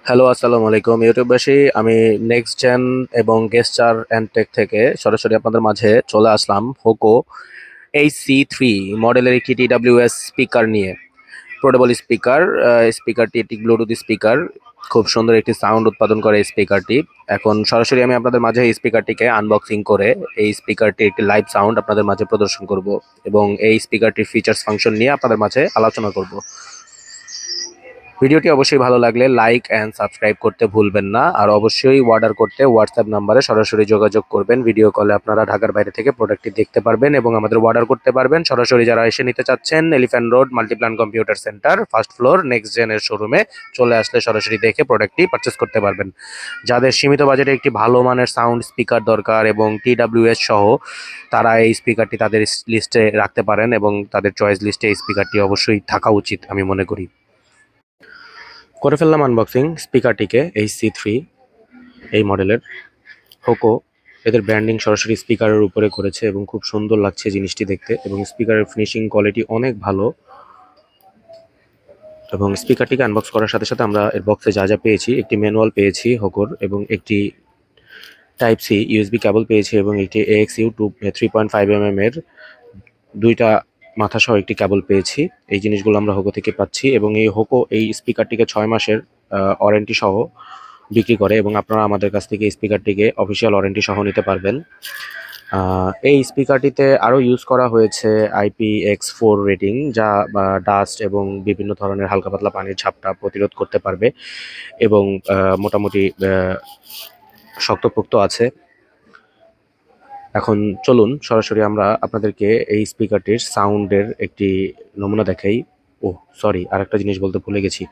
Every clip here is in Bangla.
হ্যালো, আসসালামু আলাইকুম ইউটিউববাসী। আমি নেক্সট জেন এবং গেস্টার অ্যান্ড টেক থেকে সরাসরি আপনাদের মাঝে চলে আসলাম হোকো HC3 মডেলের একটি TWS স্পিকার নিয়ে। Portable speaker. স্পিকারটি একটি ব্লুটুথ স্পিকার। খুব সুন্দর একটি সাউন্ড উৎপাদন করে এই স্পিকারটি। এখন সরাসরি আমি আপনাদের মাঝে এই স্পিকারটিকে আনবক্সিং করে এই স্পিকারটির একটি লাইভ সাউন্ড আপনাদের মাঝে প্রদর্শন করব এবং এই স্পিকারটির ফিচার্স ফাংশন নিয়ে আপনাদের মাঝে আলোচনা করব। ভিডিওটি অবশ্যই ভালো লাগলে লাইক অ্যান্ড সাবস্ক্রাইব করতে ভুলবেন না। আর অবশ্যই অর্ডার করতে হোয়াটসঅ্যাপ নাম্বারে সরাসরি যোগাযোগ করবেন। ভিডিও কলে আপনারা ঢাকার বাইরে থেকে প্রোডাক্টটি দেখতে পারবেন এবং আমাদের অর্ডার করতে পারবেন। সরাসরি যারা এসে নিতে চাচ্ছেন, Elephant Road Multiplan computer Center, first floor, next জেনের শোরুমে চলে আসলে সরাসরি দেখে প্রোডাক্টটি পারচেস করতে পারবেন। যাদের সীমিত বাজেটে একটি ভালো মানের সাউন্ড স্পিকার দরকার এবং TWS সহ, তারা এই স্পিকারটি তাদের লিস্টে রাখতে পারেন এবং তাদের চয়েস লিস্টে এই স্পিকারটি অবশ্যই থাকা উচিত আমি মনে করি। করে ফেললাম আনবক্সিং স্পিকারটিকে। HC3 এই মডেলের হোকো, এদের ব্র্যান্ডিং সরাসরি স্পিকারের উপরে করেছে এবং খুব সুন্দর লাগছে জিনিসটি দেখতে এবং স্পিকারের ফিনিশিং কোয়ালিটি অনেক ভালো। এবং স্পিকারটিকে আনবক্স করার সাথে সাথে আমরা এর বক্সে যা যা পেয়েছি, একটি ম্যানুয়াল পেয়েছি হোকোর এবং একটি টাইপ সি USB কেবল পেয়েছি এবং একটি AXU 3.5 mm এর দুইটা মাথা সহ একটি কেবল পেয়েছি। এই জিনিসগুলো আমরা হোকো থেকে পাচ্ছি এবং এই হোকো এই স্পিকারটিকে 6 মাসের ওয়ারেন্টি সহ বিক্রি করে এবং আপনারা আমাদের কাছ থেকে এই স্পিকারটিকে অফিসিয়াল ওয়ারেন্টি সহ নিতে পারবেন। এই স্পিকারটিতে আরও ইউজ করা হয়েছে IPX4 রেটিং, যা ডাস্ট এবং বিভিন্ন ধরনের হালকা পাতলা পানির ঝাপটা প্রতিরোধ করতে পারবে এবং মোটামুটি শক্তপোক্ত আছে। এখন চলুন সরাসরি আমরা আপনাদেরকে এই স্পিকারটির সাউন্ডের একটি নমুনা দেখাই। ও সরি, আরেকটা জিনিস বলতে ভুলে গেছি।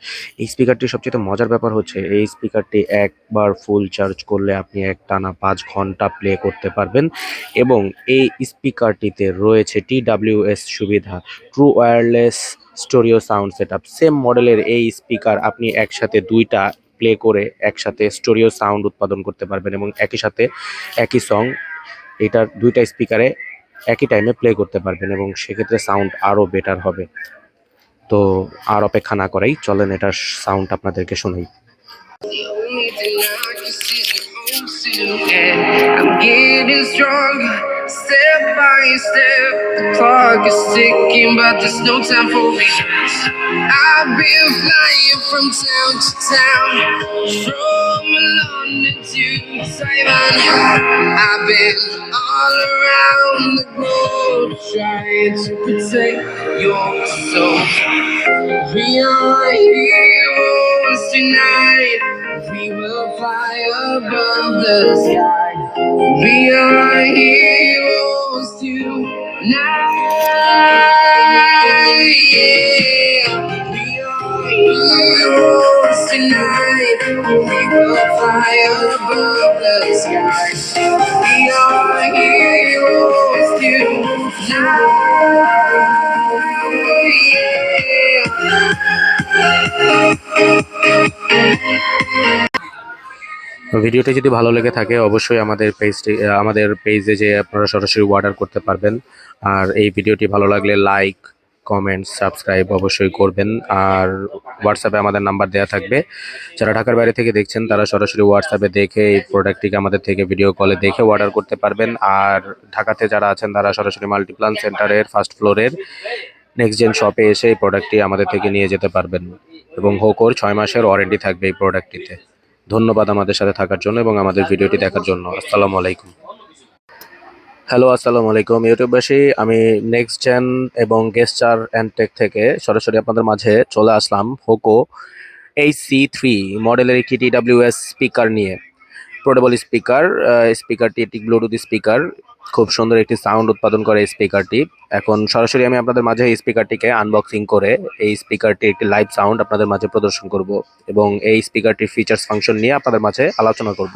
এই স্পিকারটির সবচেয়ে মজার ব্যাপার হচ্ছে এই স্পিকারটি একবার ফুল চার্জ করলে আপনি একটানা 5 ঘন্টা প্লে করতে পারবেন এবং এই স্পিকারটিতে রয়েছে TWS সুবিধা, true wireless stereo sound setup. Same মডেলের এই স্পিকার আপনি একসাথে দুইটা প্লে করে একসাথে স্টোরিও সাউন্ড উৎপাদন করতে পারবেন এবং একই সাথে একই সং এটার দুইটা স্পিকারে একই টাইমে প্লে করতে পারবেন এবং সেক্ষেত্রে সাউন্ড আরও বেটার হবে। তো আর অপেক্ষা না করেই চলেন এটার সাউন্ড আপনাদেরকে শোনাই। I'm getting stronger, step by step. The clock is ticking, but there's no time for me. I've been flying from town to town, from London to Taiwan. I've been all around the globe trying to protect your soul. We are heroes tonight. We will fly above the sky. We are heroes tonight. Yeah. We are heroes tonight. We will fly above the sky. We are heroes tonight. ভিডিওটি যদি ভালো লেগে থাকে অবশ্যই আমাদের পেজে যে আপনারা সরাসরি অর্ডার করতে পারবেন। আর এই ভিডিওটি ভালো লাগলে লাইক, কমেন্ট, সাবস্ক্রাইব অবশ্যই করবেন। আর হোয়াটসঅ্যাপে আমাদের নাম্বার দেওয়া থাকবে। যারা ঢাকার বাইরে থেকে দেখছেন তারা সরাসরি হোয়াটসঅ্যাপে দেখে এই প্রোডাক্টটিকে আমাদের থেকে ভিডিও কলে দেখে অর্ডার করতে পারবেন। আর ঢাকাতে যারা আছেন তারা সরাসরি মাল্টিপ্ল্যান সেন্টারের ফার্স্ট ফ্লোরের নেক্সট জেন শপে এসে এই প্রোডাক্টটি আমাদের থেকে নিয়ে যেতে পারবেন এবং হোকোর 6 মাসের ওয়ারেন্টি থাকবে এই প্রোডাক্টটিতে। ধন্যবাদ আমাদের সাথে থাকার জন্য এবং আমাদের ভিডিওটি দেখার জন্য। আসসালামু আলাইকুম। হ্যালো, আসসালামু আলাইকুম ইউটিউববাসী। আমি নেক্সট জেন এবং গেস্টার অ্যান্ড টেক থেকে সরাসরি আপনাদের মাঝে চলে আসলাম হোকো HC3 মডেলের একটি TWS স্পিকার নিয়ে। Portable speaker. স্পিকারটি একটি ব্লুটুথ স্পিকার। খুব সুন্দর একটি সাউন্ড উৎপাদন করে এই স্পিকারটি। এখন সরাসরি আমি আপনাদের মাঝে এই স্পিকারটিকে আনবক্সিং করে এই স্পিকারটির একটি লাইভ সাউন্ড আপনাদের মাঝে প্রদর্শন করব এবং এই স্পিকারটির ফিচার্স ফাংশন নিয়ে আপনাদের মাঝে আলোচনা করব।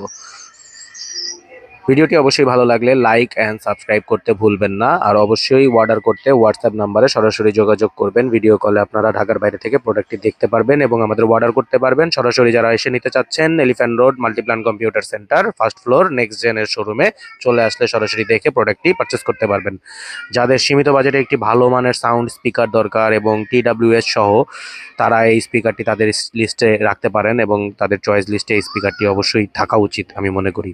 ভিডিওটি অবশ্যই ভালো লাগলে লাইক অ্যান্ড সাবস্ক্রাইব করতে ভুলবেন না। আর অবশ্যই অর্ডার করতে হোয়াটসঅ্যাপ নাম্বারে সরাসরি যোগাযোগ করবেন। ভিডিও কলে আপনারা ঢাকার বাইরে থেকে প্রোডাক্টটি দেখতে পারবেন এবং আমাদের অর্ডার করতে পারবেন। সরাসরি যারা এসে নিতে চাচ্ছেন, Elephant Road Multiplan computer Center, first floor, next জেনের শোরুমে চলে আসলে সরাসরি দেখে প্রোডাক্টটি পারচেস করতে পারবেন। যাদের সীমিত বাজেটে একটি ভালো মানের সাউন্ড স্পিকার দরকার এবং TWS সহ, তারা এই স্পিকারটি তাদের লিস্টে রাখতে পারেন এবং তাদের চয়েস লিস্টে এই স্পিকারটি অবশ্যই থাকা উচিত আমি মনে করি।